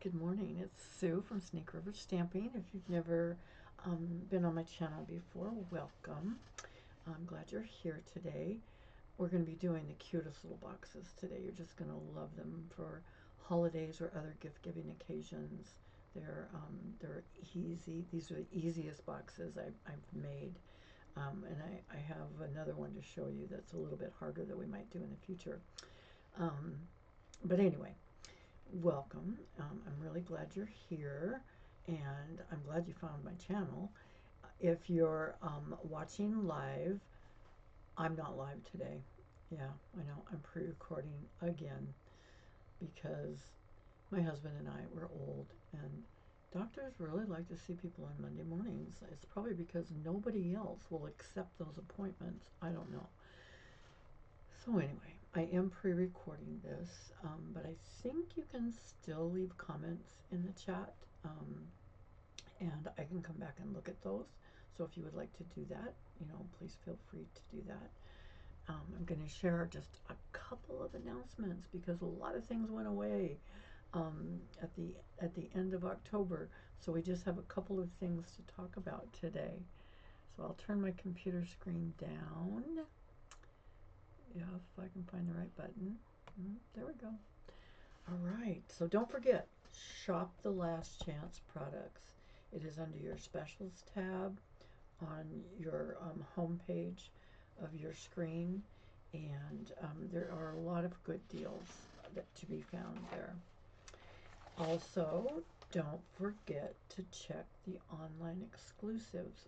Good morning. It's Sue from Snake River Stamping. If you've never been on my channel before, welcome. I'm glad you're here today. We're going to be doing the cutest little boxes today. You're just going to love them for holidays or other gift-giving occasions. They're easy. These are the easiest boxes I've made. And I have another one to show you that's a little bit harder that we might do in the future. But anyway, welcome. I'm really glad you're here, and I'm glad you found my channel. If you're watching live, I'm not live today. Yeah, I know, I'm pre-recording again because my husband and I were old, and doctors really like to see people on Monday mornings. It's probably because nobody else will accept those appointments. I don't know. So anyway, I am pre-recording this, but I think you can still leave comments in the chat, and I can come back and look at those. So if you would like to do that, please feel free to do that. I'm going to share just a couple of announcements because a lot of things went away at the end of October. So we just have a couple of things to talk about today. So I'll turn my computer screen down. Yeah, if I can find the right button. There we go. All right, so don't forget, shop the Last Chance products. It is under your specials tab on your home page of your screen, and there are a lot of good deals to be found there. Also, don't forget to check the online exclusives.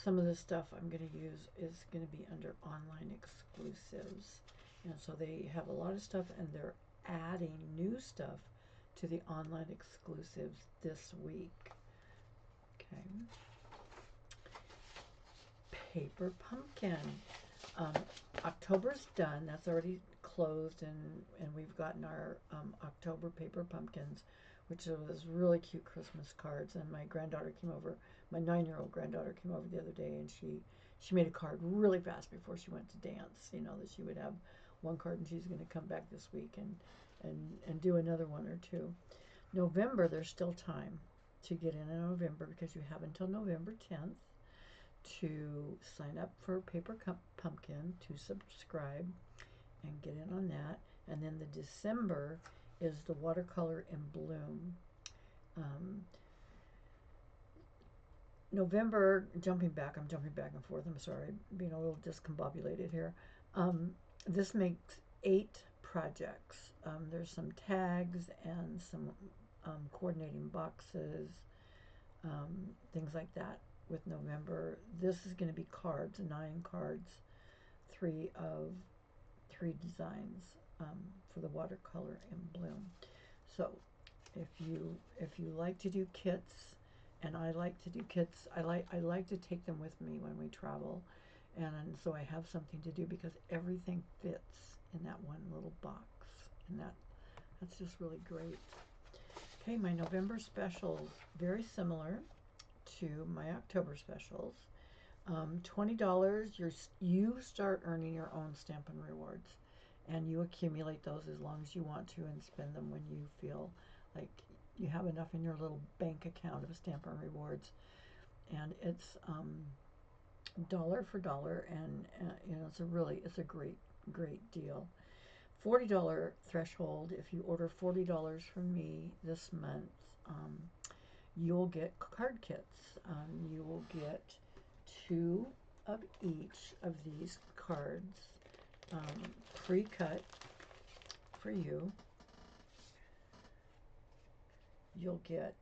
Some of the stuff I'm going to use is going to be under online exclusives. And so they have a lot of stuff, and they're adding new stuff to the online exclusives this week. Okay. Paper pumpkin. October's done. That's already closed, and we've gotten our October paper pumpkins, which was really cute Christmas cards. And my granddaughter came over, my 9-year-old granddaughter came over the other day, and she made a card really fast before she went to dance, that she would have one card, and she's going to come back this week and do another one or two. November, there's still time to get in November because you have until November 10th to sign up for Paper Pumpkin, to subscribe and get in on that. And then the December is the Watercolor in Bloom. November, I'm jumping back and forth. I'm sorry, being a little discombobulated here. This makes 8 projects. There's some tags and some coordinating boxes, things like that. With November, this is going to be cards, 9 cards, 3 designs for the Watercolor in Bloom. So if you like to do kits, and I like to do kits, I like to take them with me when we travel, and so I have something to do because everything fits in that one little box, and that's just really great. Okay, my November specials, very similar to my October specials. $20, you start earning your own Stampin' Rewards, and you accumulate those as long as you want to and spend them when you feel like you have enough in your little bank account of Stampin' Rewards. And it's dollar for dollar, and it's a great deal. $40 threshold. If you order $40 from me this month, you'll get card kits. You will get 2 of each of these cards, pre-cut for you. You'll get,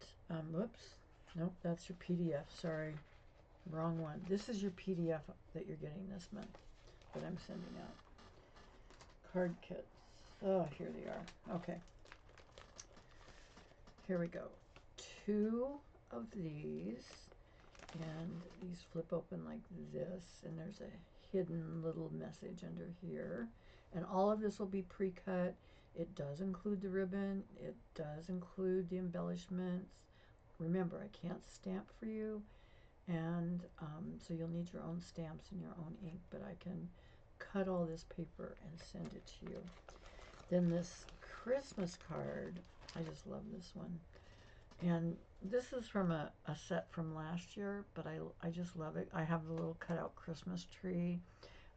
whoops, nope, that's your PDF, sorry, wrong one. This is your PDF that you're getting this month that I'm sending out. Card kits. Oh, here they are. Okay. Here we go. 2 of these, and these flip open like this, and there's a hidden little message under here, and all of this will be pre-cut. It does include the ribbon, it does include the embellishments. Remember, I can't stamp for you, and so you'll need your own stamps and your own ink, but I can cut all this paper and send it to you. Then this Christmas card I just love this one. And this is from a set from last year, but I just love it. I have the little cutout Christmas tree.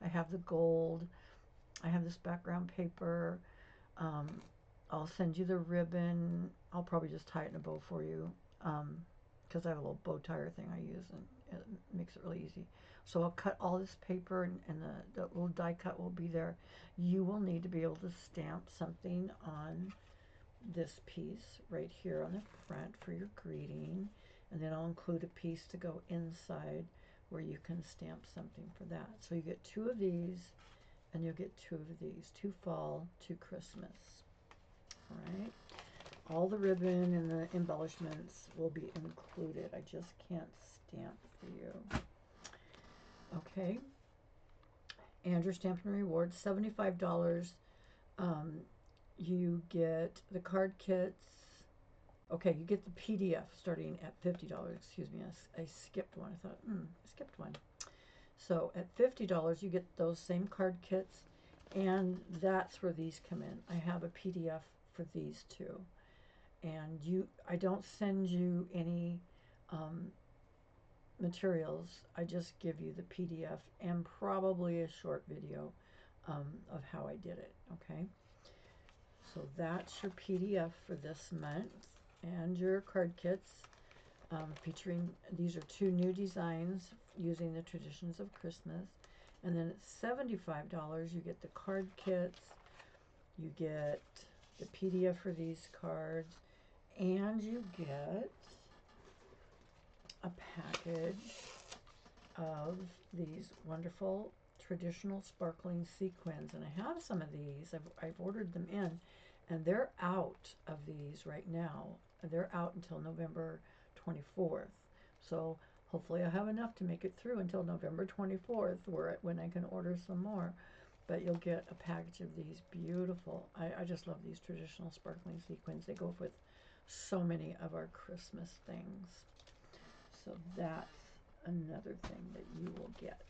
I have the gold. I have this background paper. I'll send you the ribbon. I'll probably just tie it in a bow for you, because I have a little bow tire thing I use, and it makes it really easy. So I'll cut all this paper, and the little die cut will be there. You will need to be able to stamp something on this piece right here on the front for your greeting, and then I'll include a piece to go inside where you can stamp something for that. So you get 2 of these, and you'll get 2 of these, 2 fall, 2 Christmas. All right. All the ribbon and the embellishments will be included. I just can't stamp for you. Okay. And your Stampin' Rewards, $75. You get the card kits. Okay, you get the PDF starting at $50. Excuse me, I skipped one. I thought, I skipped one. So at $50, you get those same card kits, and that's where these come in. I have a PDF for these two. And I don't send you any materials. I just give you the PDF and probably a short video of how I did it, okay? So that's your PDF for this month, and your card kits featuring, these are 2 new designs using the traditions of Christmas. And then at $75, you get the card kits, you get the PDF for these cards, and you get a package of these wonderful traditional sparkling sequins. And I have some of these. I've ordered them in, and they're out of these right now. They're out until November 24th. So hopefully I'll have enough to make it through until November 24th, when I can order some more. But you'll get a package of these beautiful, I just love these traditional sparkling sequins. They go with so many of our Christmas things. So that's another thing that you will get.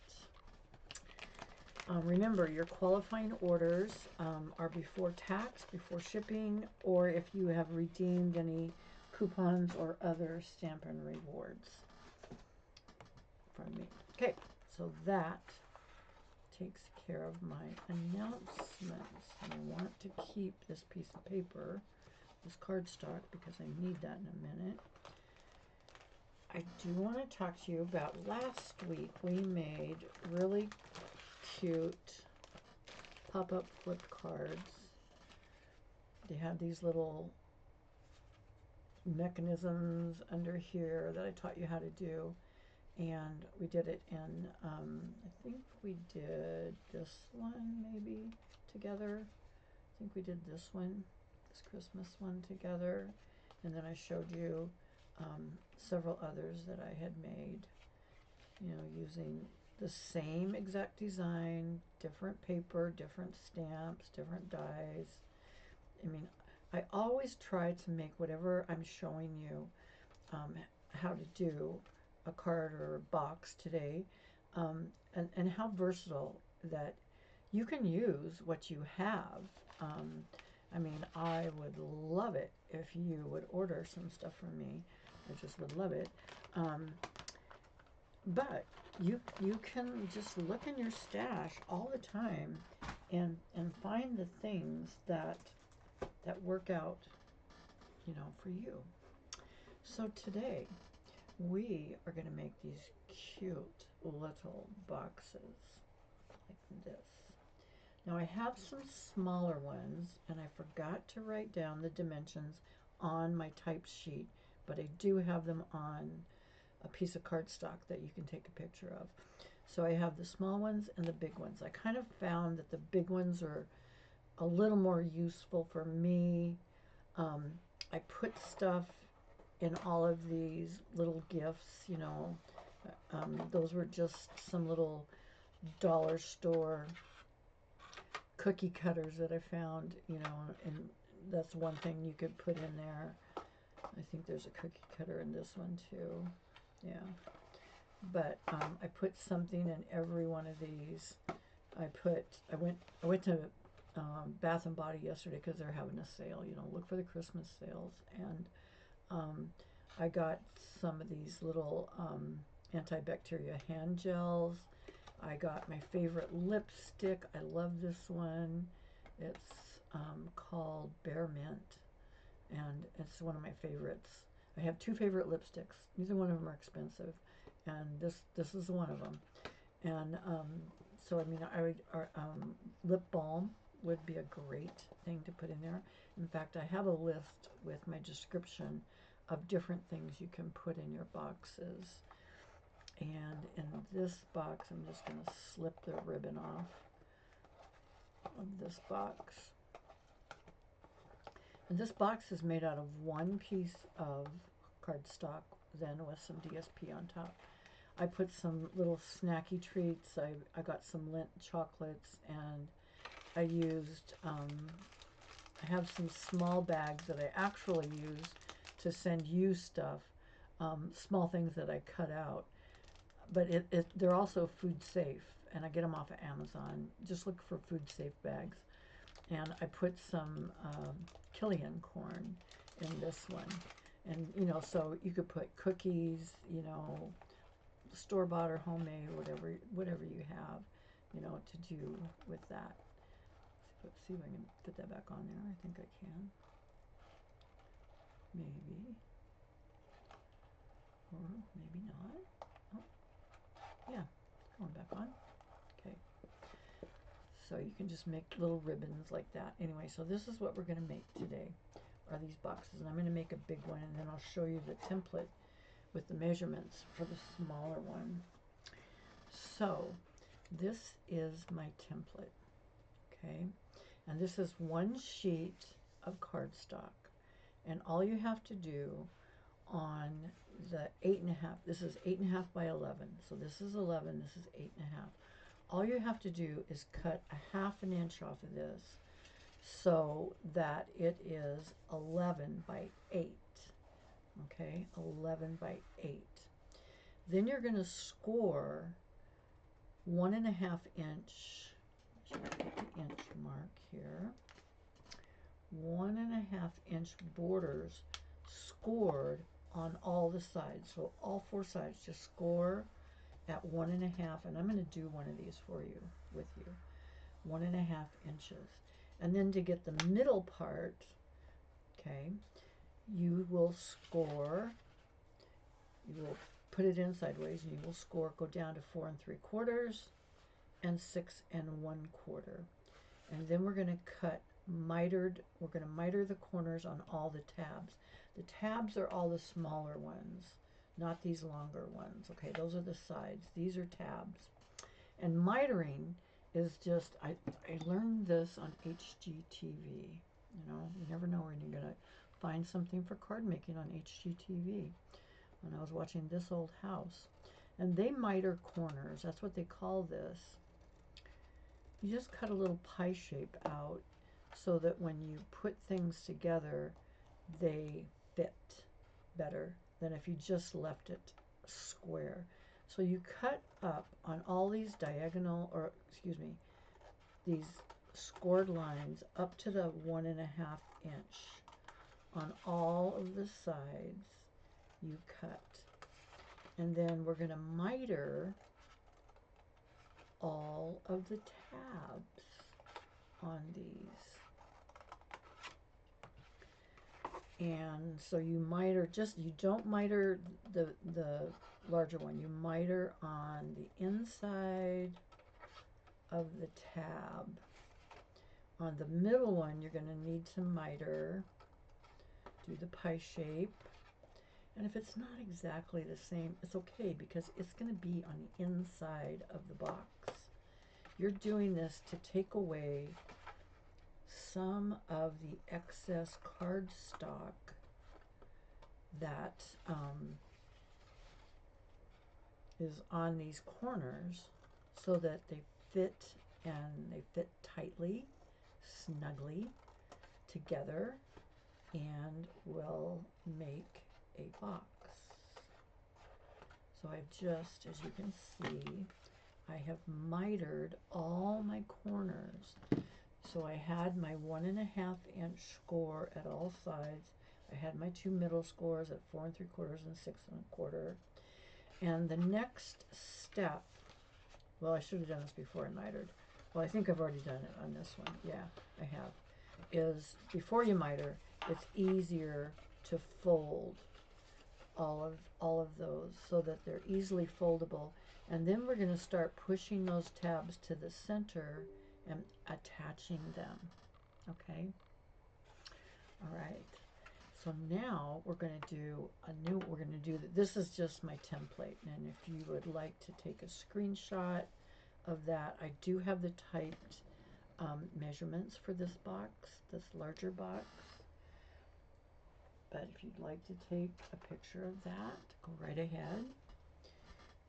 Remember, your qualifying orders are before tax, before shipping, or if you have redeemed any coupons or other Stampin' Rewards from me. Okay, so that takes care of my announcements. And I want to keep this piece of paper, this cardstock, because I need that in a minute. I do want to talk to you about last week. We made really cute pop-up flip cards. They have these little mechanisms under here that I taught you how to do, and we did it in I think we did this one maybe together. I think we did this one, this Christmas one together, and then I showed you several others that I had made, you know, using the same exact design, different paper, different stamps, different dies. I mean, I always try to make whatever I'm showing you how to do a card or a box today, and how versatile that you can use what you have. I mean, I would love it if you would order some stuff from me. I just would love it. But you can just look in your stash all the time and find the things that work out, you know, for you. So today we are going to make these cute little boxes like this. Now I have some smaller ones, and I forgot to write down the dimensions on my type sheet, but I do have them on a piece of cardstock that you can take a picture of. So I have the small ones and the big ones. I kind of found that the big ones are a little more useful for me. I put stuff in all of these little gifts, you know. Those were just some little dollar store cookie cutters that I found, you know, and that's one thing you could put in there. I think there's a cookie cutter in this one too. Yeah. But I put something in every one of these. I went to Bath and Body yesterday because they're having a sale. You know, look for the Christmas sales. And I got some of these little antibacterial hand gels. I got my favorite lipstick. I love this one. It's called Bear Mint, and it's one of my favorites. I have two favorite lipsticks. Neither one of them are expensive, and this is one of them. And so I mean, lip balm would be a great thing to put in there. In fact, I have a list with my description of different things you can put in your boxes. And in this box, I'm just going to slip the ribbon off of this box. And this box is made out of one piece of cardstock, then with some DSP on top. I put some little snacky treats. I got some Lindt chocolates, and I used, I have some small bags that I actually use to send you stuff, small things that I cut out. But they're also food safe, and I get them off of Amazon. Just look for food safe bags. And I put some Killian Corn in this one. And, you know, so you could put cookies, you know, store-bought or homemade, whatever you have, you know, to do with that. Let's see if I can fit that back on there. I think I can. Maybe. Or maybe not. Yeah, going back on. Okay. So you can just make little ribbons like that. Anyway, so this is what we're going to make today, are these boxes. And I'm going to make a big one, and then I'll show you the template with the measurements for the smaller one. So this is my template, okay? And this is one sheet of cardstock. And all you have to do on the 8.5, this is 8.5 by 11, so this is 11, this is 8.5. All you have to do is cut a 1/2 inch off of this so that it is 11 by 8, okay, 11 by 8. Then you're going to score 1.5 inch, should I put the inch mark here, 1.5 inch borders scored on all the sides. So all 4 sides, just score at 1.5, and I'm going to do one of these for you, with you, 1.5 inches. And then to get the middle part, okay, you will score, you will put it in sideways, and you will score, go down to 4 3/4 and 6 1/4. And then we're going to cut mitered, we're going to miter the corners on all the tabs. The tabs are all the smaller ones, not these longer ones. Okay, those are the sides. These are tabs. And mitering is just, I learned this on HGTV. You know, you never know when you're going to find something for card making on HGTV. When I was watching This Old House. And they miter corners. That's what they call this. You just cut a little pie shape out so that when you put things together, they fit better than if you just left it square. So you cut up on all these diagonal, or excuse me, these scored lines up to the 1.5 inch. On all of the sides, you cut. And then we're going to miter all of the tabs on these. And so you miter, just, you don't miter the larger one. You miter on the inside of the tab. On the middle one, you're going to need to miter, do the pie shape. And if it's not exactly the same, it's okay, because it's going to be on the inside of the box. You're doing this to take away some of the excess cardstock that is on these corners, so that they fit, and they fit tightly, snugly together, and will make a box. So I've just, as you can see, I have mitered all my corners So I had my 1.5 inch score at all sides. I had my two middle scores at 4 3/4 and 6 1/4. And the next step, well, I should have done this before I mitered. Well, I think I've already done it on this one. Yeah, I have. Is before you miter, it's easier to fold all of those so that they're easily foldable. And then we're going to start pushing those tabs to the center and attaching them. Okay. All right. So now we're going to do this is just my template. And if you would like to take a screenshot of that, I do have the typed measurements for this box, this larger box. But if you'd like to take a picture of that, go right ahead.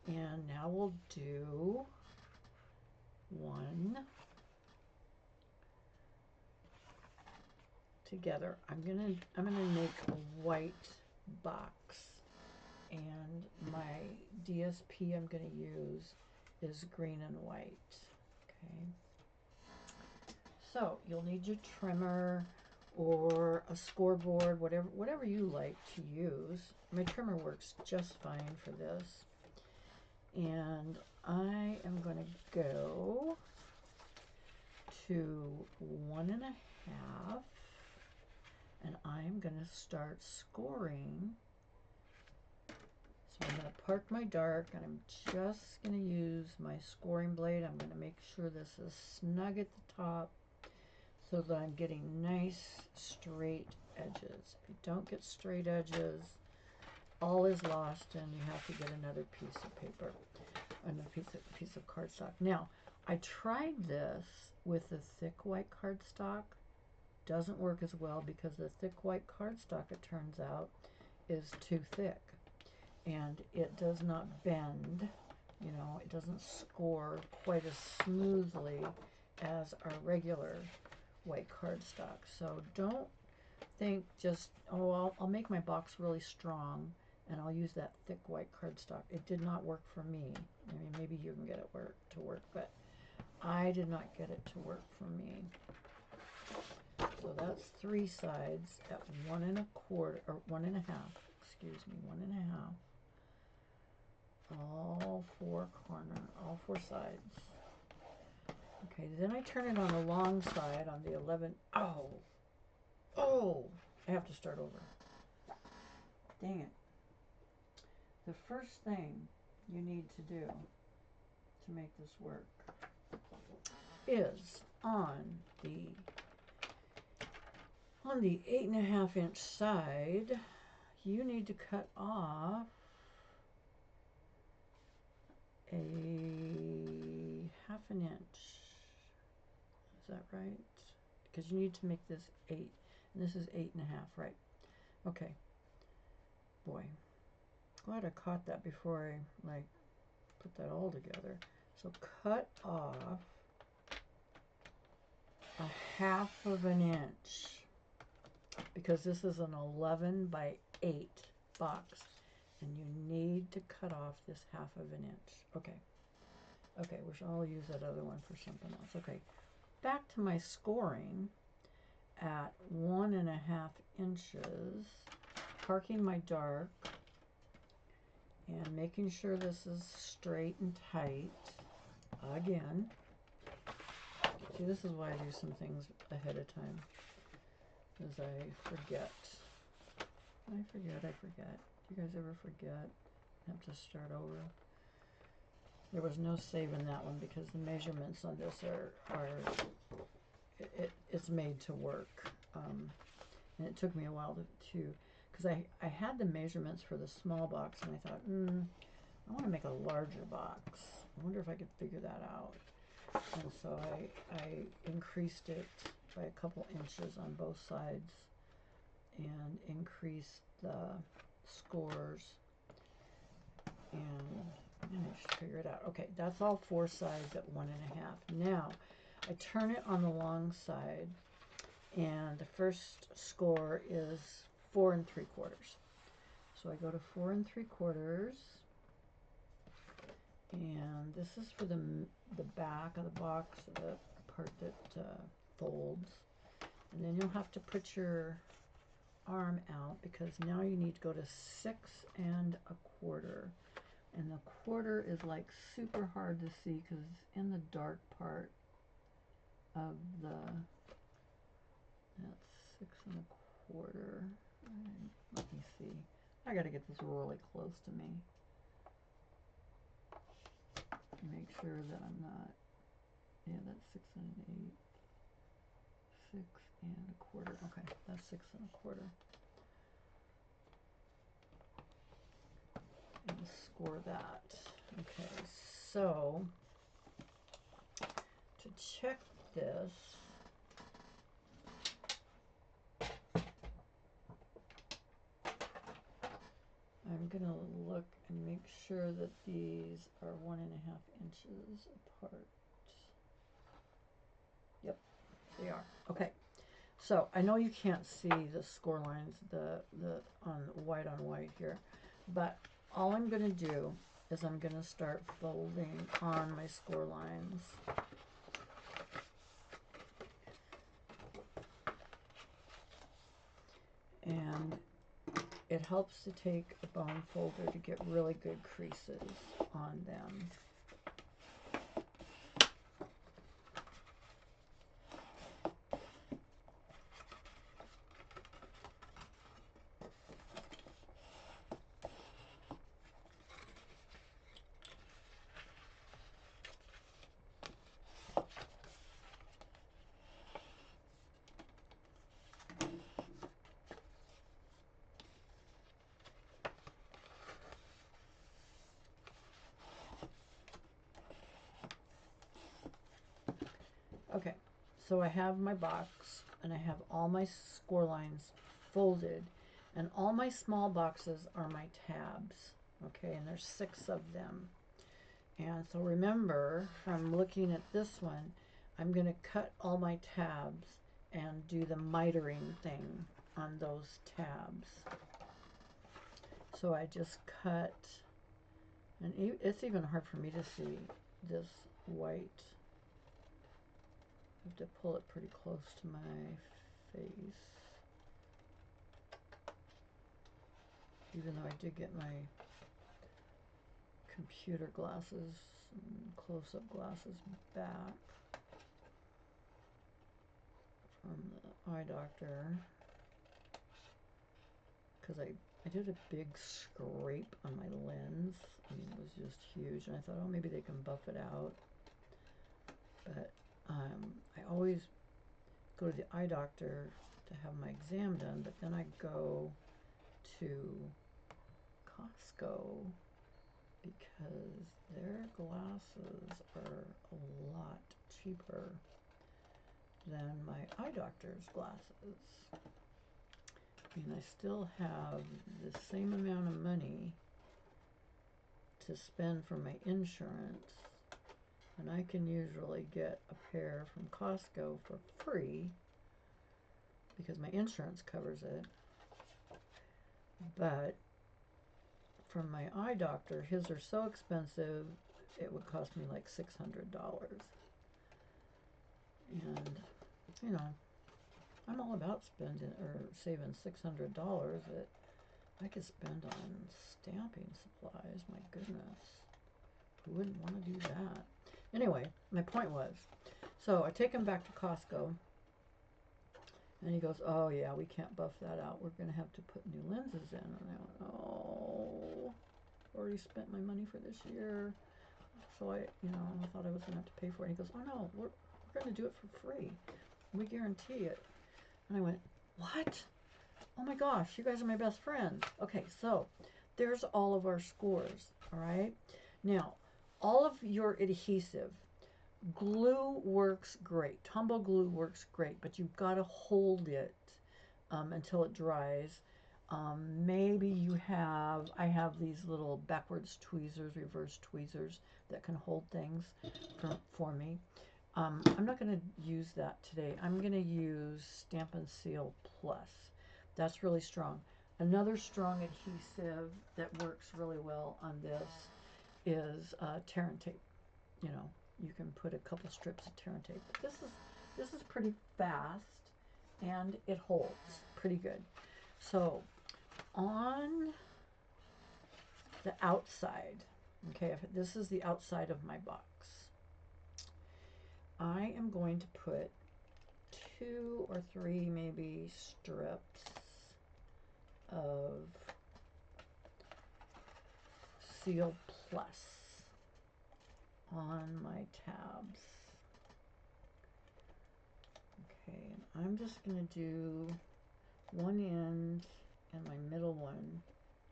And now we'll do one together. I'm gonna make a white box, and my DSP I'm gonna use is green and white. Okay. So you'll need your trimmer or a scoreboard, whatever you like to use. My trimmer works just fine for this. And I am going to go to 1.5, and I'm going to start scoring. So I'm going to park my dark, and I'm just going to use my scoring blade. I'm going to make sure this is snug at the top so that I'm getting nice straight edges. If you don't get straight edges, all is lost, and you have to get another piece of paper, another piece of cardstock. Now, I tried this with the thick white cardstock. Doesn't work as well because the thick white cardstock, it turns out, is too thick, and it does not bend. You know, it doesn't score quite as smoothly as our regular white cardstock. So don't think just, oh, I'll make my box really strong and I'll use that thick white cardstock. It did not work for me. I mean, maybe you can get it to work, but I did not get it to work for me. So that's 3 sides at 1 1/4, or 1.5, excuse me, 1.5. All 4 sides. Okay, then I turn it on the long side on the 11. Oh, I have to start over. Dang it. The first thing you need to do to make this work is on the 8.5 inch side, you need to cut off a 1/2 inch. Is that right? Because you need to make this 8, and this is 8.5, right? Okay. Boy, glad I caught that before I put that all together. So cut off a 1/2 inch, because this is an 11 by 8 box, and you need to cut off this 1/2 inch. Okay. Okay, I'll use that other one for something else. Okay, back to my scoring at 1.5 inches, parking my dark and making sure this is straight and tight again. See, this is why I do some things ahead of time, because I forget. I forget. Do you guys ever forget? Have to start over. There was no saving that one because the measurements on this it's made to work. And it took me a while to because I had the measurements for the small box, and I thought, I want to make a larger box. I wonder if I could figure that out. And so I increased it by a couple inches on both sides and increased the scores, and I managed to figure it out. Okay, that's all 4 sides at 1.5. Now I turn it on the long side, and the first score is 4 3/4. So I go to 4 3/4, and this is for the back of the box, the part that folds. And then you'll have to put your arm out because now you need to go to 6 1/4. And the quarter is like super hard to see because it's in the dark part of the, that's 6 1/4. Let me see. I got to get this really close to me. Make sure that I'm not, yeah, that's 6 1/8. 6 1/4. Okay, that's 6 1/4. And score that. Okay, so to check this, I'm gonna look and make sure that these are 1.5 inches apart. Yep, they are. Okay, so I know you can't see the score lines, the on white here, but all I'm gonna do is I'm gonna start folding on my score lines. And it helps to take a bone folder to get really good creases on them. Okay, so I have my box and I have all my score lines folded, and all my small boxes are my tabs. Okay, and there's 6 of them. And so remember, from looking at this one, I'm going to cut all my tabs and do the mitering thing on those tabs. So I just cut, and it's even hard for me to see this white. I have to pull it pretty close to my face. Even though I did get my computer glasses, close-up glasses back from the eye doctor. Because I did a big scrape on my lens. I mean, it was just huge. And I thought, oh, maybe they can buff it out. But I always go to the eye doctor to have my exam done, but then I go to Costco because their glasses are a lot cheaper than my eye doctor's glasses. I mean, I still have the same amount of money to spend for my insurance, and I can usually get a pair from Costco for free because my insurance covers it. But from my eye doctor, his are so expensive, it would cost me like $600. And, you know, I'm all about spending or saving $600 that I could spend on stamping supplies. My goodness, who wouldn't want to do that? Anyway, my point was, so I take him back to Costco, and he goes, oh yeah, we can't buff that out. We're going to have to put new lenses in. And I went, oh, already spent my money for this year. So I thought I was going to have to pay for it. And he goes, oh no, we're going to do it for free. We guarantee it. And I went, what? Oh my gosh, you guys are my best friends. Okay, so there's all of our scores, all right? Now, all of your adhesive, glue works great. Tombow glue works great, but you've got to hold it until it dries. Maybe I have these little backwards tweezers, reverse tweezers that can hold things for me. I'm not going to use that today. I'm going to use Stampin' Seal Plus. That's really strong. Another strong adhesive that works really well on this is Tear and Tape. You know, you can put a couple strips of Tear and Tape. But this is pretty fast and it holds pretty good. So on the outside, okay, if this is the outside of my box, I am going to put 2 or 3 maybe strips of Seal Plus on my tabs. Okay, and I'm just going to do one end and my middle one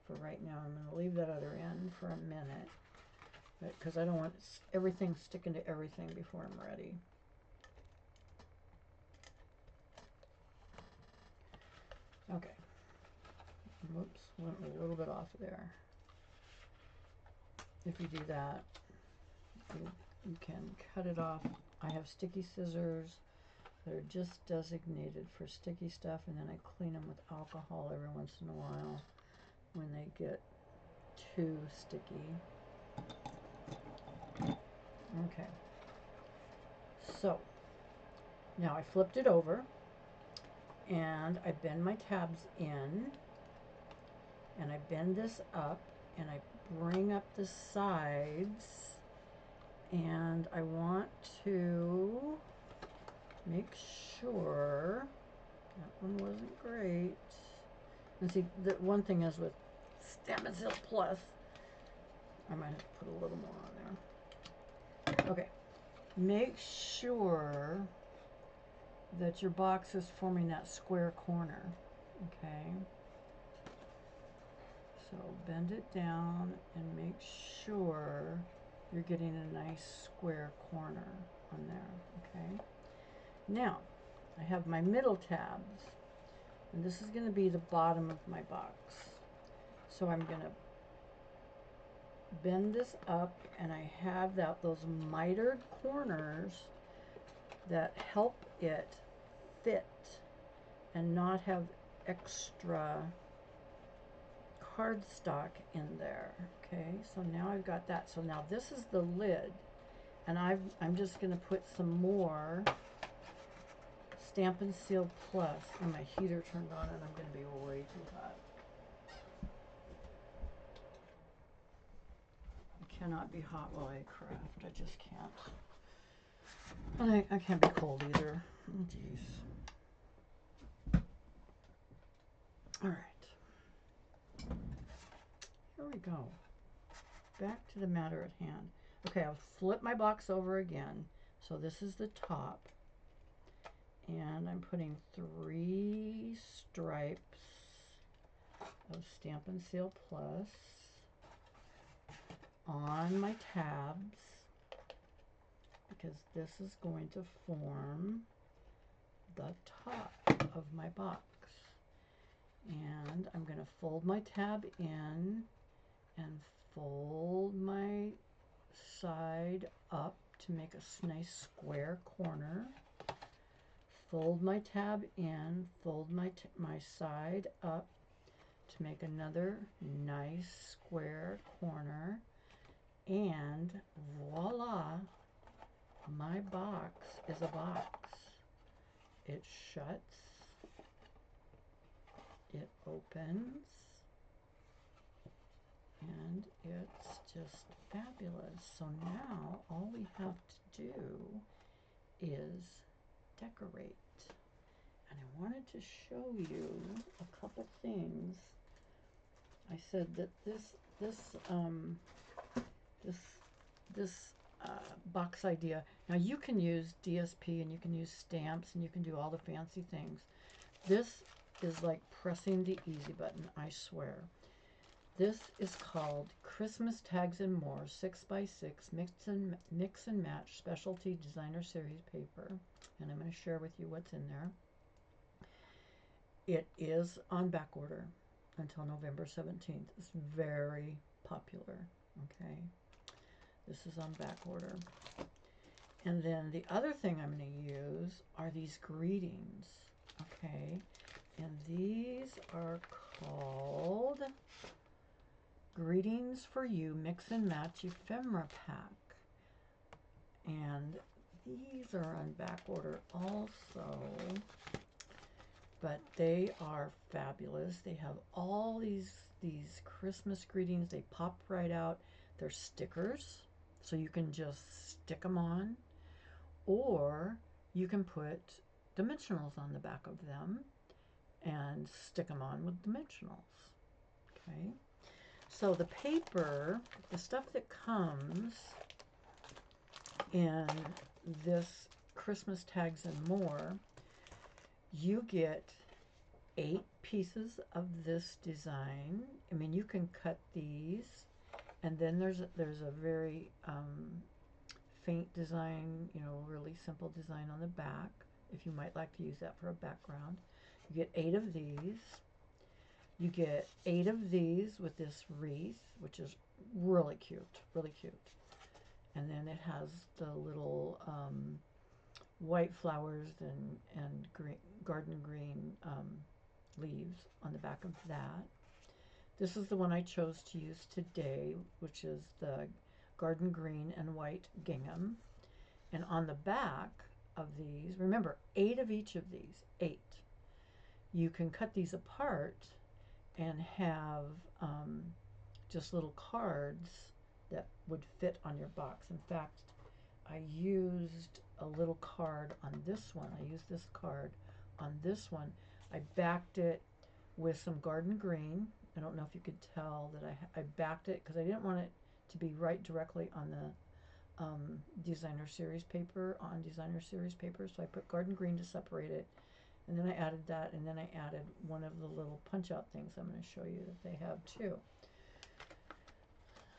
for right now. I'm going to leave that other end for a minute because I don't want everything sticking to everything before I'm ready. Okay. Whoops, went a little bit off there. If you do that, you can cut it off. I have sticky scissors that are just designated for sticky stuff, and then I clean them with alcohol every once in a while when they get too sticky. Okay, so now I flipped it over and I bend my tabs in and I bend this up and I bring up the sides, and I want to make sure that one wasn't great. And see, the one thing is with Stampin' Seal Plus, I might have to put a little more on there. Okay, make sure that your box is forming that square corner, okay? So bend it down and make sure you're getting a nice square corner on there, okay? Now, I have my middle tabs, and this is going to be the bottom of my box. So I'm going to bend this up, and I have those mitered corners that help it fit and not have extra cardstock in there. Okay, so now I've got that. So now this is the lid, and I'm just going to put some more Stampin' Seal Plus. And my heater turned on, and I'm going to be way too hot. I cannot be hot while I craft. I just can't. And I can't be cold either. Oh, geez. All right. Here we go. Back to the matter at hand. Okay, I'll flip my box over again. So this is the top. And I'm putting 3 stripes of Stampin' Seal Plus on my tabs, because this is going to form the top of my box. And I'm going to fold my tab in and fold my side up to make a nice square corner. Fold my tab in, fold my side up to make another nice square corner, and voila, my box is a box. It shuts, it opens, and it's just fabulous. So now all we have to do is decorate. And I wanted to show you a couple things. I said that this box idea. Now you can use DSP and you can use stamps and you can do all the fancy things. This is like pressing the easy button, I swear. This is called Christmas Tags and More 6x6 Mix and Match Specialty Designer Series paper. And I'm going to share with you what's in there. It is on back order until November 17th. It's very popular, okay? This is on back order. And then the other thing I'm going to use are these greetings, okay? And these are called Greetings for You Mix and Match Ephemera Pack. And these are on back order also, but they are fabulous. They have all these Christmas greetings. They pop right out. They're stickers, so you can just stick them on, or you can put dimensionals on the back of them and stick them on with dimensionals. Okay, so the paper, the stuff that comes in this Christmas tags and more, you get 8 pieces of this design. I mean, you can cut these, and then there's a very faint design, you know, really simple design on the back, if you might like to use that for a background. You get 8 of these. You get 8 of these with this wreath, which is really cute, really cute. And then it has the little white flowers and green, garden green leaves on the back of that. This is the one I chose to use today, which is the garden green and white gingham. And on the back of these, remember, 8 of each of these, 8. You can cut these apart and have just little cards that would fit on your box. In fact, I used a little card on this one. I used this card on this one. I backed it with some garden green. I don't know if you could tell that I backed it because I didn't want it to be right directly on the designer series paper, so I put garden green to separate it, and then I added that, and then I added one of the little punch out things I'm going to show you that they have too.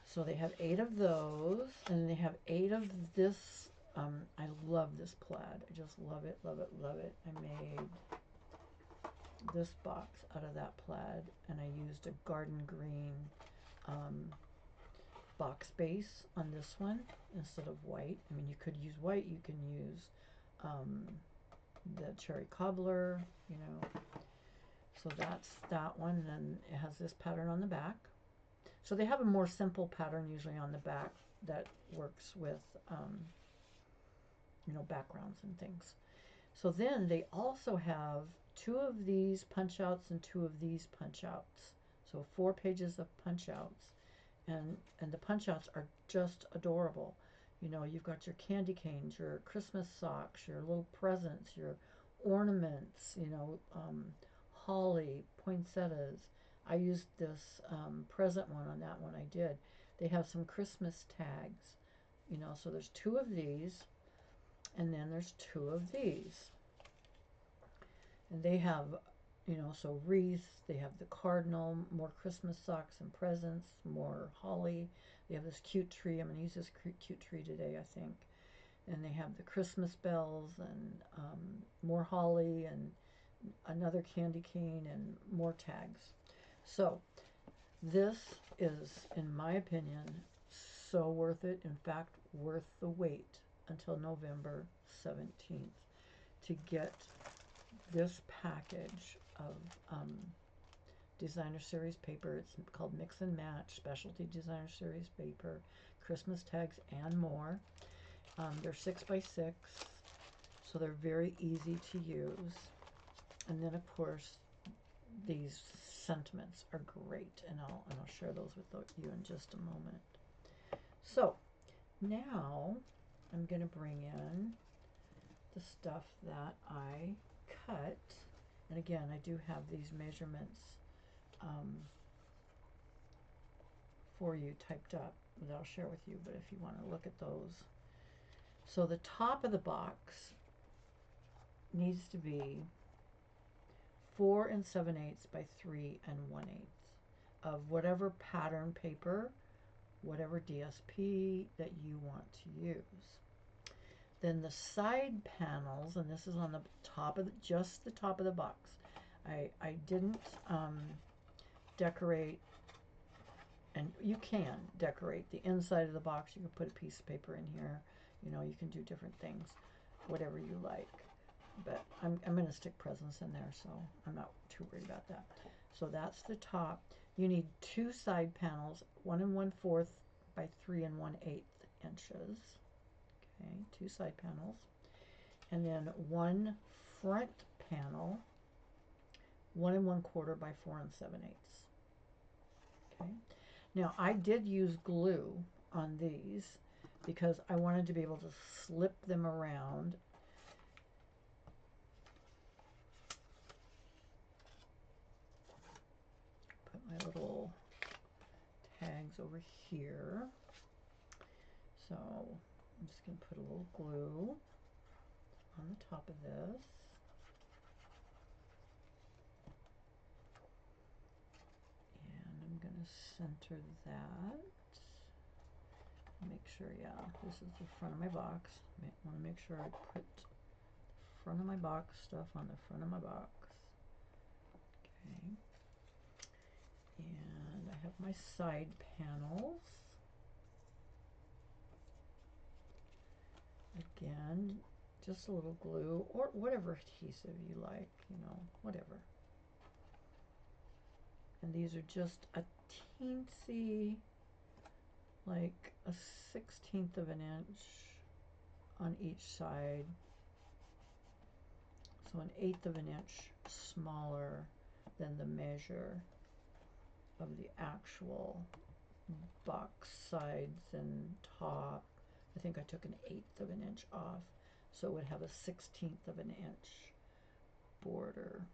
So they have 8 of those, and they have 8 of this. I love this plaid. I just love it, love it, love it. I made this box out of that plaid, and I used a garden green box base on this one instead of white. I mean, you could use white, you can use the cherry cobbler, you know. So that's that one, and it has this pattern on the back. So they have a more simple pattern usually on the back that works with, you know, backgrounds and things. So then they also have 2 of these punch outs and 2 of these punch outs. So 4 pages of punch outs. And the punch outs are just adorable. You know, you've got your candy canes, your Christmas socks, your little presents, your ornaments, you know, holly, poinsettias. I used this present one on that one I did. They have some Christmas tags, you know, so there's 2 of these, and then there's 2 of these. And they have, you know, so wreaths, they have the cardinal, more Christmas socks and presents, more holly. They have this cute tree. I'm going to use this cute tree today, I think. And they have the Christmas bells and more holly and another candy cane and more tags. So this is, in my opinion, so worth it. In fact, worth the wait until November 17th to get this package of designer series paper. It's called Mix and Match, specialty designer series paper, Christmas tags and more. They're 6 by 6, so they're very easy to use. And then of course these sentiments are great, and I'll share those with you in just a moment. So now I'm going to bring in the stuff that I cut, and again I do have these measurements for you typed up that I'll share with you, but if you want to look at those. So the top of the box needs to be 4 7/8 by 3 1/8 of whatever pattern paper, whatever DSP that you want to use. Then the side panels, and this is on the top of just the top of the box. I didn't decorate, and you can decorate the inside of the box. You can put a piece of paper in here. You know, you can do different things, whatever you like. But I'm going to stick presents in there, so I'm not too worried about that. So that's the top. You need 2 side panels, 1 1/4 by 3 1/8 inches. Okay, 2 side panels, and then 1 front panel, 1 1/4 by 4 7/8. Okay. Now I did use glue on these because I wanted to be able to slip them around. Put my little tags over here. So I'm just going to put a little glue on the top of this. And I'm going to center that. Make sure, yeah, this is the front of my box. I want to make sure I put the front of my box stuff on the front of my box. Okay. And I have my side panels. Again, just a little glue or whatever adhesive you like, you know, whatever. And these are just a teensy, like a 1/16 of an inch on each side. So 1/8 of an inch smaller than the measure of the actual box sides and top. I think I took 1/8 of an inch off, so it would have a 1/16 of an inch border.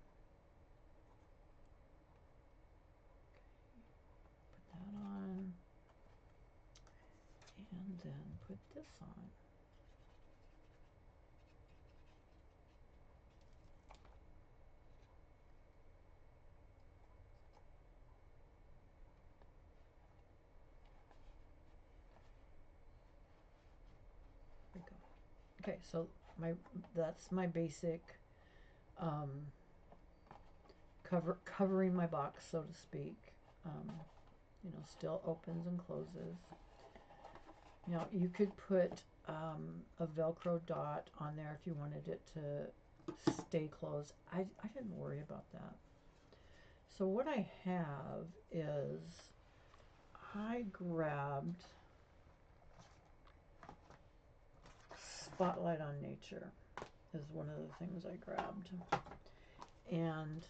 Put that on, and then put this on. There we go. Okay, so that's my basic covering my box, so to speak. You know, still opens and closes. Now you could put a Velcro dot on there if you wanted it to stay closed. I didn't worry about that. So what I have is I grabbed Spotlight on Nature is one of the things I grabbed. And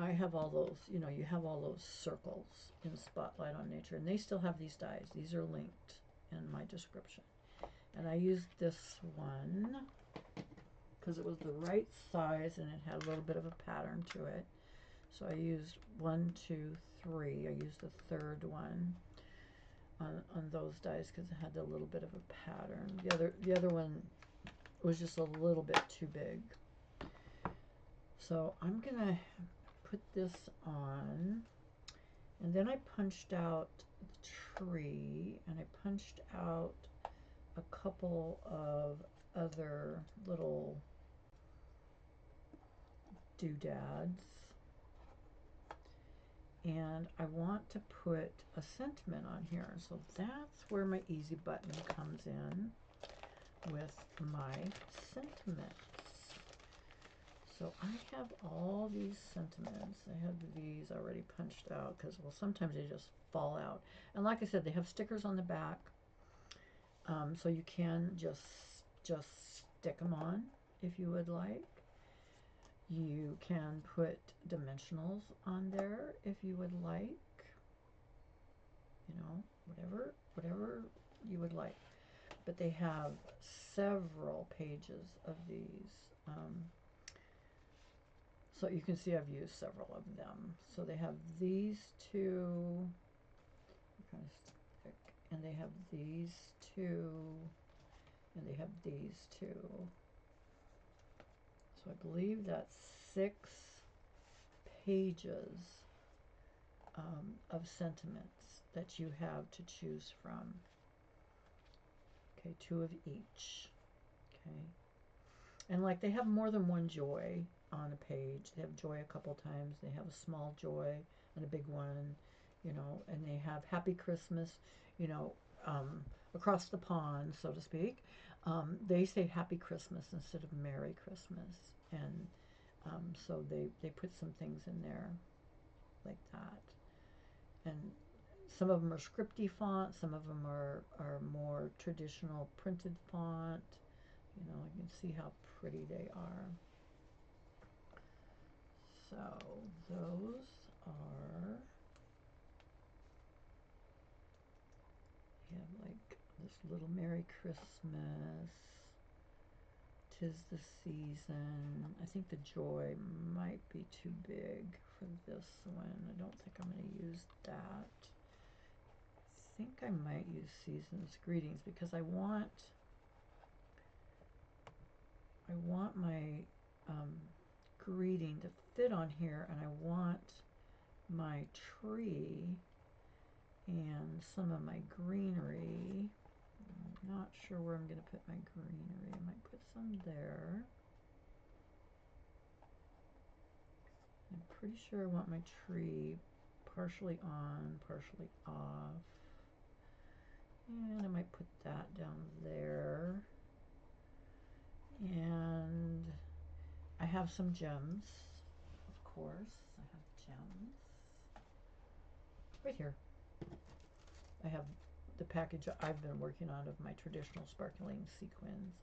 I have all those, you know, you have all those circles in Spotlight on Nature, and they still have these dies. These are linked in my description. And I used this one because it was the right size and it had a little bit of a pattern to it. So I used 1, 2, 3. I used the third one on those dies because it had a little bit of a pattern. The other one was just a little bit too big. So I'm gonna put this on, and then I punched out the tree, and I punched out a couple of other little doodads, and I want to put a sentiment on here, so that's where my easy button comes in with my sentiments. So I have all these sentiments. I have these already punched out because, well, sometimes they just fall out. And like I said, they have stickers on the back, so you can just stick them on if you would like. You can put dimensionals on there if you would like. You know, whatever you would like. But they have several pages of these. So you can see I've used several of them. So they have these two, kind of thick, and they have these two, and they have these two. So I believe that's 6 pages of sentiments that you have to choose from. Okay, 2 of each. Okay. And like they have more than one joy on a page. They have joy a couple times. They have a small joy and a big one, you know, and they have Happy Christmas, you know, across the pond, so to speak. They say Happy Christmas instead of Merry Christmas. And so they put some things in there like that. And some of them are scripty font, some of them are more traditional printed font. You know, you can see how pretty they are. So those are, we have like this little Merry Christmas, 'Tis the Season. I think the Joy might be too big for this one. I don't think I'm going to use that. I think I might use Season's Greetings because I want my greeting to fit on here, and I want my tree and some of my greenery. I'm not sure where I'm going to put my greenery. I might put some there. I'm pretty sure I want my tree partially on, partially off. And I might put that down there. And I have some gems, of course. I have gems. Right here. I have the package I've been working on of my traditional sparkling sequins.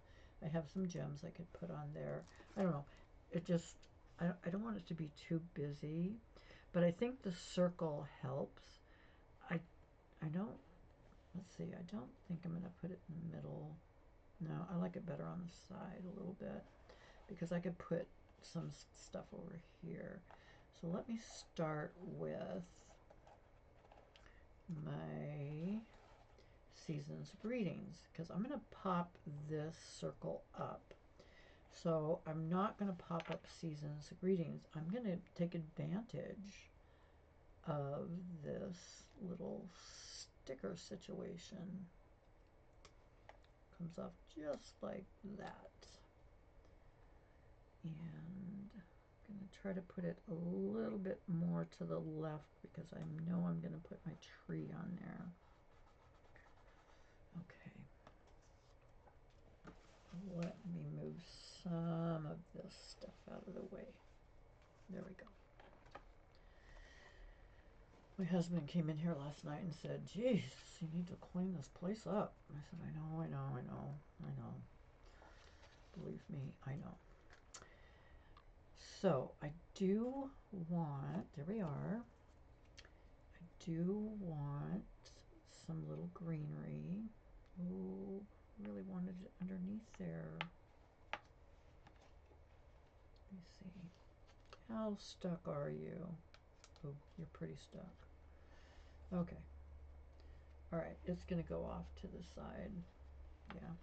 I have some gems I could put on there. I don't know. It just, I don't want it to be too busy, but I think the circle helps. I don't, let's see, I don't think I'm going to put it in the middle. No, I like it better on the side a little bit because I could put some stuff over here. So let me start with my Season's Greetings because I'm going to pop this circle up. So I'm not going to pop up Season's Greetings. I'm going to take advantage of this little sticker situation. Comes off just like that. And I'm going to try to put it a little bit more to the left because I know I'm going to put my tree on there. Okay. Let me move some of this stuff out of the way. There we go. My husband came in here last night and said, geez, you need to clean this place up. I said, I know. Believe me, I know. So I do want, there we are. I do want some little greenery. Ooh, really wanted it underneath there. Let me see. How stuck are you? Oh, you're pretty stuck. Okay. All right, it's going to go off to the side. Yeah.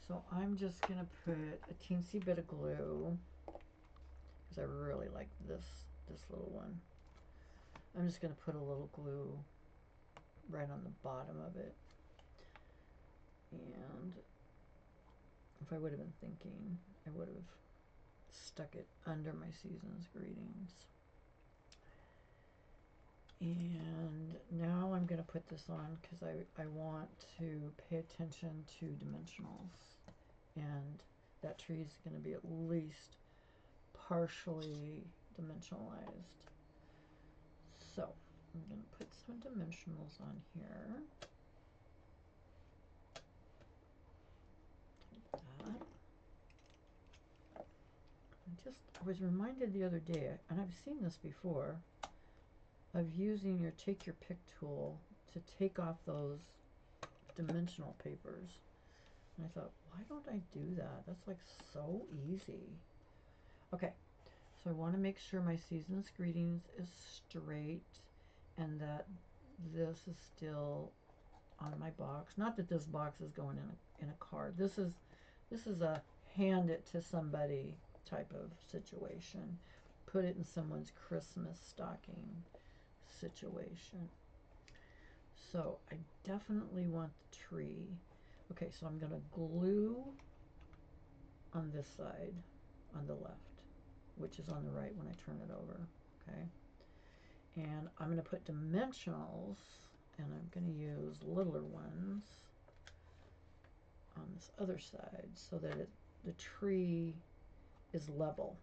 So I'm just going to put a teensy bit of glue because I really like this little one. I'm just going to put a little glue right on the bottom of it. And if I would have been thinking, I would have stuck it under my Season's Greetings. And now I'm going to put this on because I want to pay attention to dimensionals. And that tree is going to be at least partially dimensionalized. So I'm going to put some dimensionals on here. Like that. I was reminded the other day, and I've seen this before, of using your take your pick tool to take off those dimensional papers. And I thought, why don't I do that? That's like so easy. Okay, so I want to make sure my Season's Greetings is straight and that this is still on my box. Not that this box is going in a card. This is a hand it to somebody type of situation. Put it in someone's Christmas stocking situation. So I definitely want the tree. Okay, so I'm going to glue on this side, on the left, which is on the right when I turn it over, okay? And I'm going to put dimensionals, and I'm going to use littler ones on this other side so that the tree is level.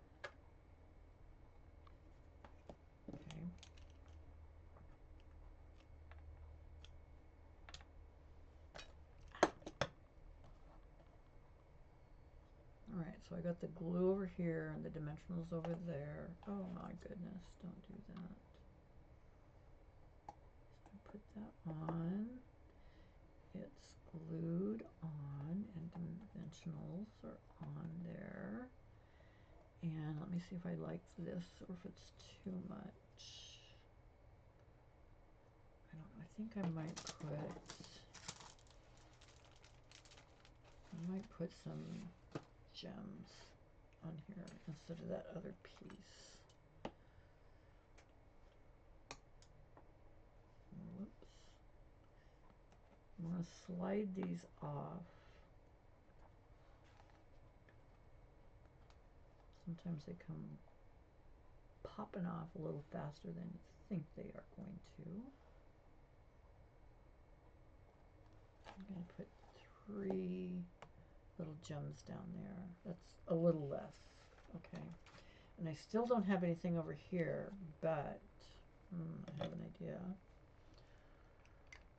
Okay. So I got the glue over here and the dimensionals over there. Oh my goodness, don't do that. So I put that on. It's glued on and dimensionals are on there. And let me see if I like this or if it's too much. I don't know, I think I might put some gems on here instead of that other piece. Whoops. I'm going to slide these off. Sometimes they come popping off a little faster than you think they are going to. I'm going to put 3 little gems down there. That's a little less, okay. And I still don't have anything over here, but I have an idea.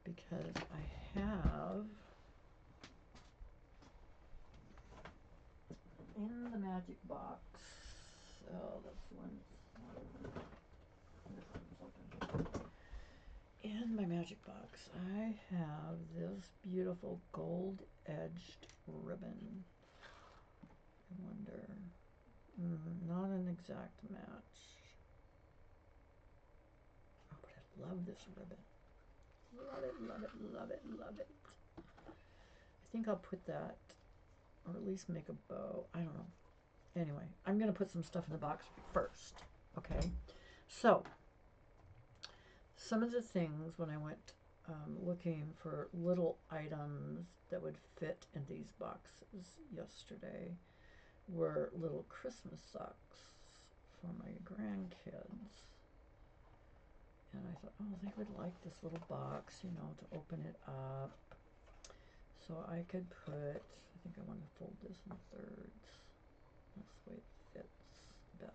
Because I have in the magic box, oh, that's the one. In my magic box, I have this beautiful gold-edged ribbon. I wonder, not an exact match. Oh, but I love this ribbon. Love it, love it, love it, love it. I think I'll put that, or at least make a bow. I don't know. Anyway, I'm going to put some stuff in the box first. Okay. So, some of the things when I went looking for little items that would fit in these boxes yesterday were little Christmas socks for my grandkids. And I thought, oh, they would like this little box, you know, to open it up. So I could put, I think I want to fold this in thirds. That's the way it fits best.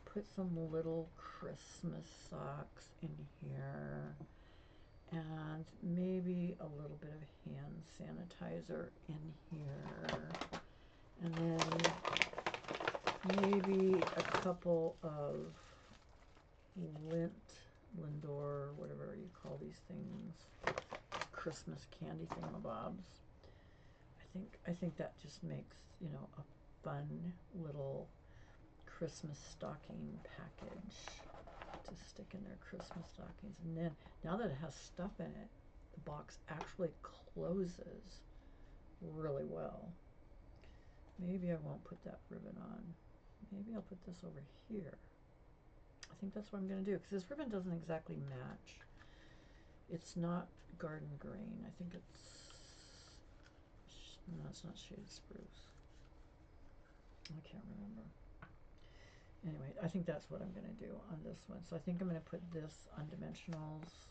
Put some little Christmas socks in here. And maybe a little bit of hand sanitizer in here. And then maybe a couple of Lindor, whatever you call these things, Christmas candy thingamabobs. I think that just makes, you know, a fun little Christmas stocking package to stick in their Christmas stockings. And then now that it has stuff in it, the box actually closes really well. Maybe I won't put that ribbon on. Maybe I'll put this over here. I think that's what I'm going to do, because this ribbon doesn't exactly match. It's not garden green. I think it's, no, it's not shade spruce. I can't remember. Anyway, I think that's what I'm going to do on this one. So I think I'm going to put this on dimensionals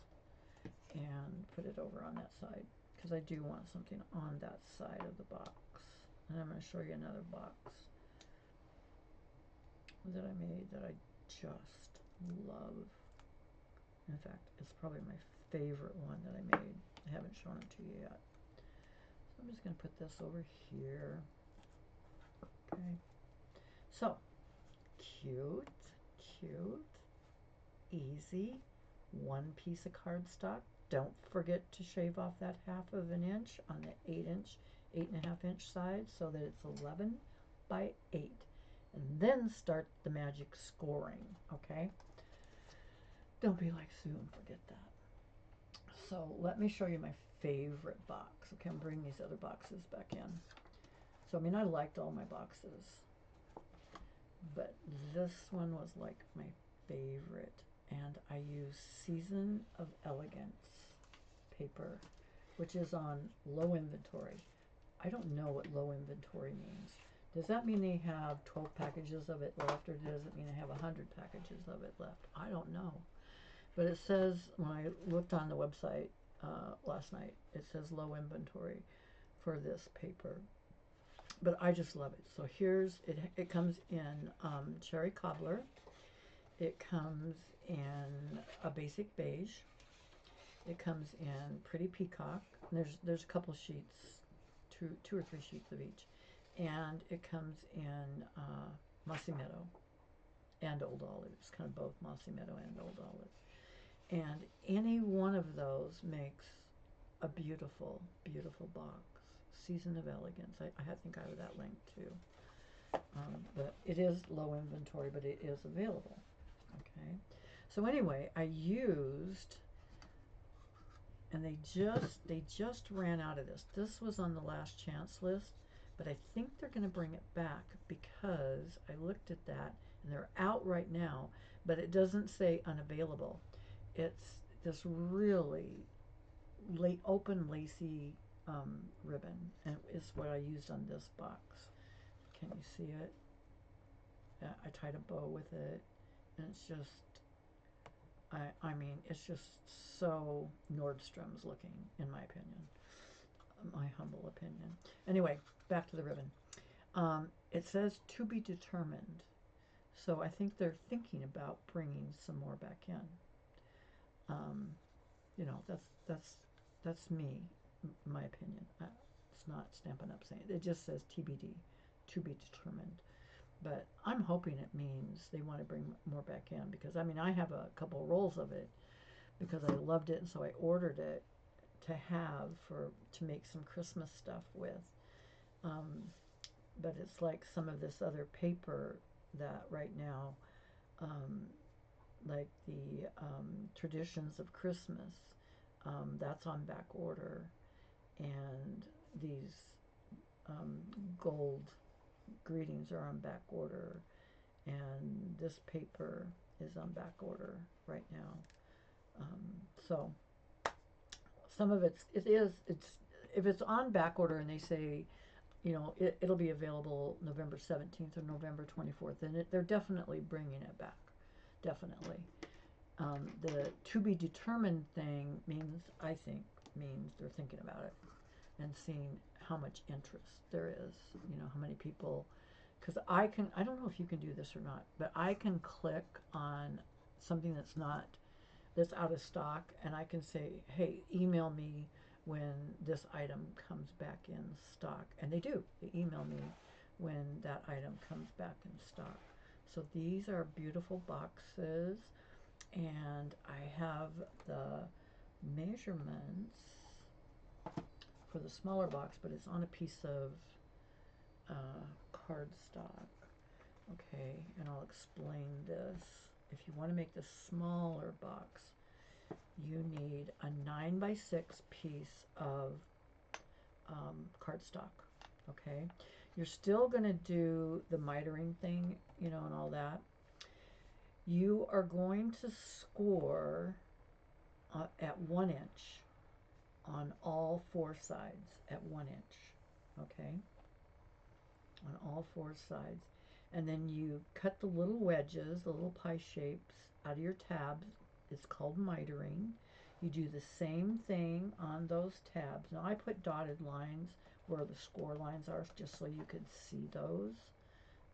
and put it over on that side, because I do want something on that side of the box. And I'm going to show you another box that I made that I just love. In fact, it's probably my favorite one that I made. I haven't shown it to you yet. So I'm just going to put this over here. Okay. So, cute, cute, easy, one piece of cardstock. Don't forget to shave off that 1/2 inch on the 8.5 inch side so that it's 11 by 8. And then start the magic scoring, okay? Don't be like Sue and forget that. So let me show you my favorite box. Okay, I'm bringing these other boxes back in. So, I mean, I liked all my boxes, but this one was like my favorite. And I use Season of Elegance paper, which is on low inventory. I don't know what low inventory means. Does that mean they have 12 packages of it left, or does it mean they have 100 packages of it left? I don't know. But it says, when I looked on the website last night, it says low inventory for this paper. But I just love it. So here's, it comes in cherry cobbler. It comes in a basic beige. It comes in pretty peacock. There's a couple sheets, two or three sheets of each. and it comes in Mossy Meadow and Old Olive. It's kind of both Mossy Meadow and Old Olive. And any one of those makes a beautiful, beautiful box. Season of Elegance. I think I have that link too. But it is low inventory, but it is available. Okay. So anyway, I used, and they just ran out of this. This was on the last chance list, but I think they're going to bring it back because I looked at that and they're out right now, but it doesn't say unavailable. It's this really open lacy ribbon, and it's what I used on this box. Can you see it? I tied a bow with it, and it's just, I mean, it's just so Nordstrom's looking, in my opinion, my humble opinion. Anyway, back to the ribbon. It says to be determined, so I think they're thinking about bringing some more back in. You know, that's me, my opinion. It's not Stampin' Up saying it. It just says TBD, to be determined. But I'm hoping it means they want to bring more back in, because I mean, I have a couple rolls of it because I loved it, and so I ordered it to have to make some Christmas stuff with. But it's like some of this other paper that right now, like the Traditions of Christmas, that's on back order, and these gold greetings are on back order, and this paper is on back order right now. So some of it's if it's on back order and they say, you know, it'll be available November 17th or November 24th, then they're definitely bringing it back. Definitely. The to be determined thing means, I think, means they're thinking about it and seeing how much interest there is, you know, how many people, because I don't know if you can do this or not, but I can click on something that's out of stock, and I can say, hey, email me when this item comes back in stock. And they do. They email me when that item comes back in stock. So these are beautiful boxes, and I have the measurements for the smaller box, but it's on a piece of cardstock. Okay, and I'll explain this. If you want to make the smaller box, you need a 9x6 piece of cardstock. Okay, you're still going to do the mitering thing, you know, and all that. You are going to score at 1 inch on all 4 sides at 1 inch. Okay, on all 4 sides. And then you cut the little wedges, the little pie shapes out of your tabs. It's called mitering. You do the same thing on those tabs. Now I put dotted lines where the score lines are just so you could see those.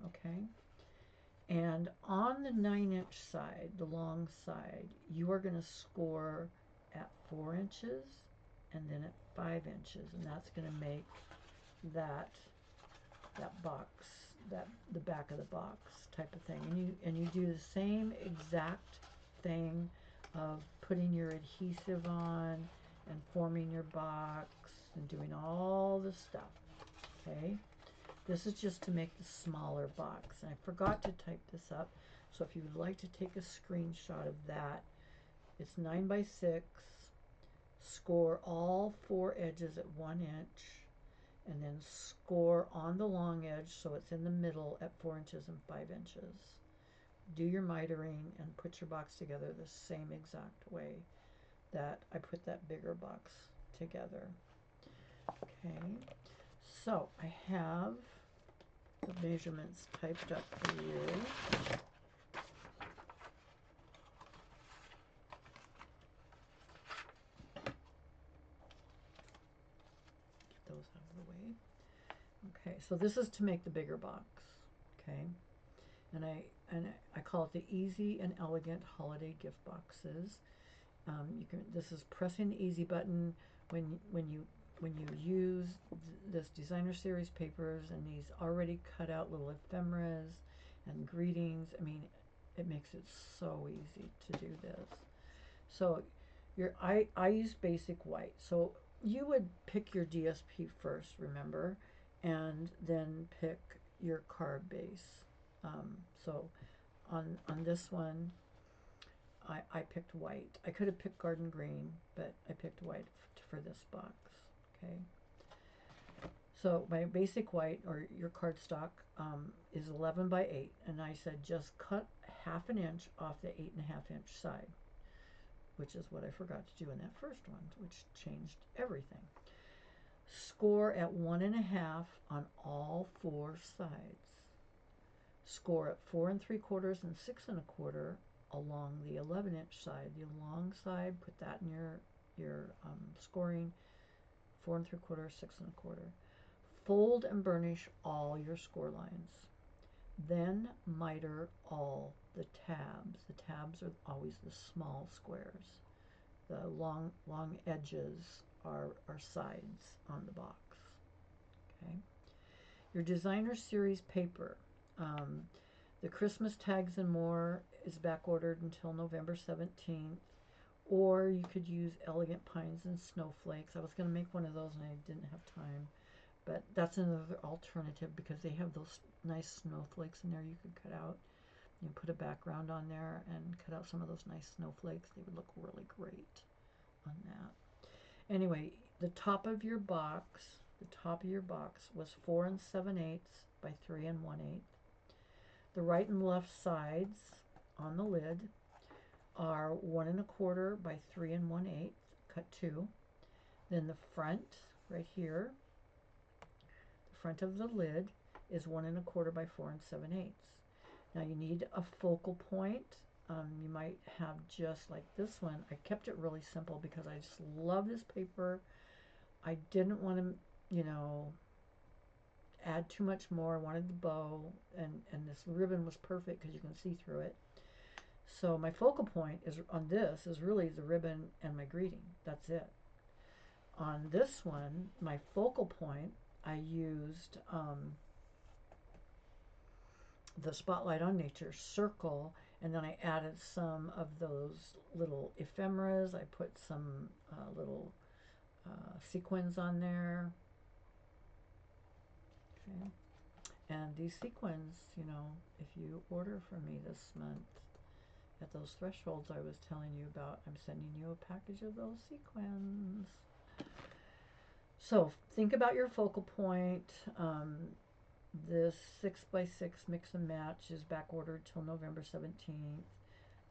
Okay. And on the 9-inch side, the long side, you are going to score at 4 inches and then at 5 inches. And that's going to make that box, the back of the box type of thing. And you do the same exact thing of putting your adhesive on and forming your box and doing all the stuff. Okay, this is just to make the smaller box, and I forgot to type this up, so if you would like to take a screenshot of that, it's 9x6, score all 4 edges at 1 inch, and then score on the long edge so it's in the middle at 4 inches and 5 inches. Do your mitering and put your box together the same exact way that I put that bigger box together. Okay, so I have the measurements typed up for you. Get those out of the way. Okay, so this is to make the bigger box. Okay, and I call it the Easy and Elegant Holiday Gift Boxes. This is pressing the easy button when you when you use this designer series papers and these already cut out little ephemeras and greetings, I mean, it makes it so easy to do this. So I use basic white. So you would pick your DSP first, remember, and then pick your card base. So on this one, I picked white. I could have picked garden green, but I picked white for this box. Okay. So my basic white, or your cardstock, is 11 by 8, and I said just cut ½ inch off the 8.5 inch side, which is what I forgot to do in that first one, which changed everything. Score at 1.5 on all 4 sides. Score at 4 3/4 and 6 1/4 along the 11 inch side. The long side, put that in your scoring. 4 3/4, 6 1/4. Fold and burnish all your score lines. Then miter all the tabs. The tabs are always the small squares. The long edges are sides on the box. Okay. Your designer series paper. The Christmas tags and more is back ordered until November 17th. Or you could use Elegant Pines and Snowflakes. I was going to make one of those and I didn't have time. But that's another alternative because they have those nice snowflakes in there you could cut out. You can put a background on there and cut out some of those nice snowflakes. They would look really great on that. Anyway, the top of your box was 4 7/8 by 3 1/8. The right and left sides on the lid are 1 1/4 by 3 1/8, cut 2. Then the front, right here, the front of the lid is 1 1/4 by 4 7/8. Now you need a focal point. You might have just like this one. I kept it really simple because I just love this paper. I didn't want to, add too much more. I wanted the bow, and this ribbon was perfect because you can see through it. So my focal point on this is really the ribbon and my greeting. That's it. On this one, my focal point, I used the Spotlight on Nature circle, and then I added some of those little ephemeras. I put some little sequins on there. Okay. And these sequins, if you order from me this month at those thresholds I was telling you about, I'm sending you a package of those sequins. So think about your focal point. This 6 by 6 mix and match is back ordered till November 17th.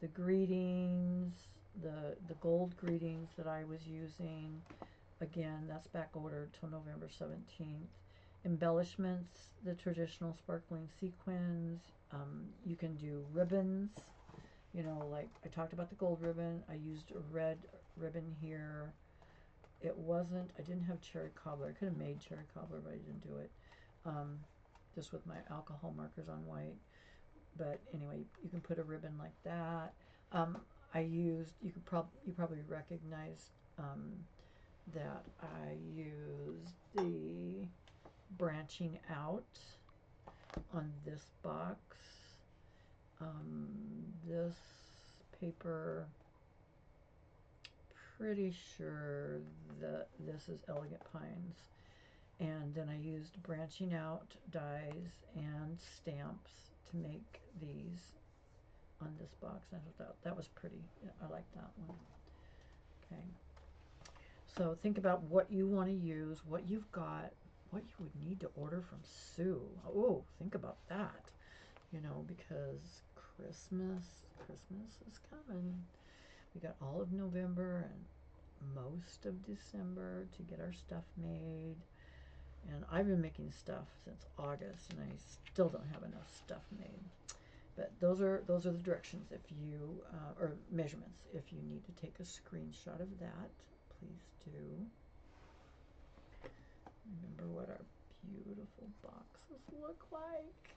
The greetings, the gold greetings that I was using, again, that's back ordered till November 17th. Embellishments, the traditional sparkling sequins. You can do ribbons, like I talked about the gold ribbon. I used a red ribbon here. I didn't have cherry cobbler. I could have made cherry cobbler, but I didn't do it. Just with my alcohol markers on white. But anyway, you can put a ribbon like that. You probably recognize that I used the branching out on this box. This paper, pretty sure that this is Elegant Pines. And then I used branching out dies and stamps to make these on this box. I thought that was pretty. I like that one. Okay. So think about what you want to use, what you've got, what you would need to order from Sue. Oh, think about that. Because Christmas is coming. We got all of November and most of December to get our stuff made. And I've been making stuff since August, and I still don't have enough stuff made. But those are the directions. If you or measurements, if you need to take a screenshot of that, please do. Remember what our beautiful boxes look like.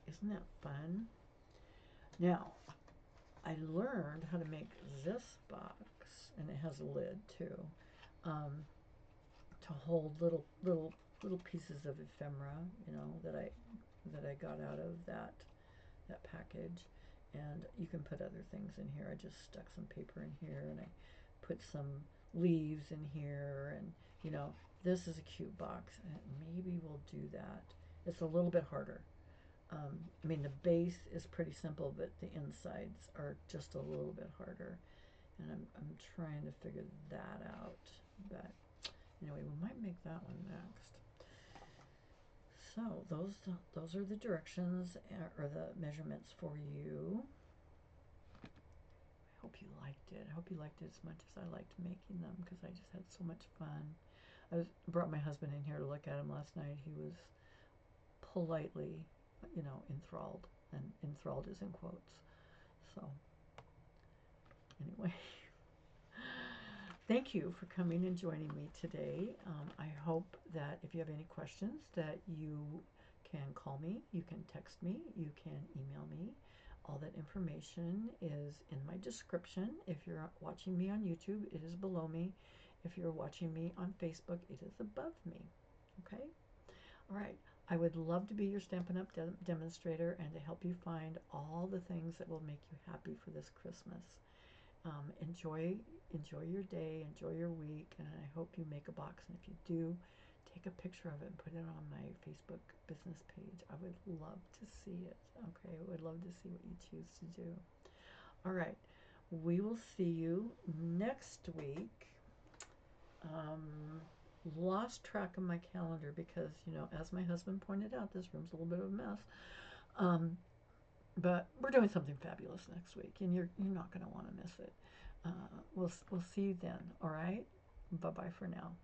Isn't that fun? Now, I learned how to make this box and it has a lid too, to hold little pieces of ephemera, you know, that I got out of that package. And you can put other things in here. I just stuck some paper in here, and I put some leaves in here, and you know, this is a cute box, and maybe we'll do that. It's a little bit harder. I mean, the base is pretty simple, but the insides are just a little bit harder, and I'm trying to figure that out. But anyway, we might make that one next. So those are the directions, or the measurements for you. I hope you liked it. I hope you liked it as much as I liked making them, because I just had so much fun. I brought my husband in here to look at him last night. He was politely, you know, enthralled, and enthralled is in quotes. So anyway, thank you for coming and joining me today. I hope that if you have any questions, that you can call me, you can text me, you can email me. All that information is in my description. If you're watching me on YouTube, it is below me. If you're watching me on Facebook, it is above me. Okay? All right. I would love to be your Stampin' Up! Demonstrator and to help you find all the things that will make you happy for this Christmas. Enjoy your day, enjoy your week, and I hope you make a box. And if you do, take a picture of it and put it on my Facebook business page. I would love to see it. Okay, I would love to see what you choose to do. All right, we will see you next week. Lost track of my calendar because, you know, as my husband pointed out, this room's a little bit of a mess. But we're doing something fabulous next week, and you're not going to want to miss it. We'll see you then. All right. Bye bye for now.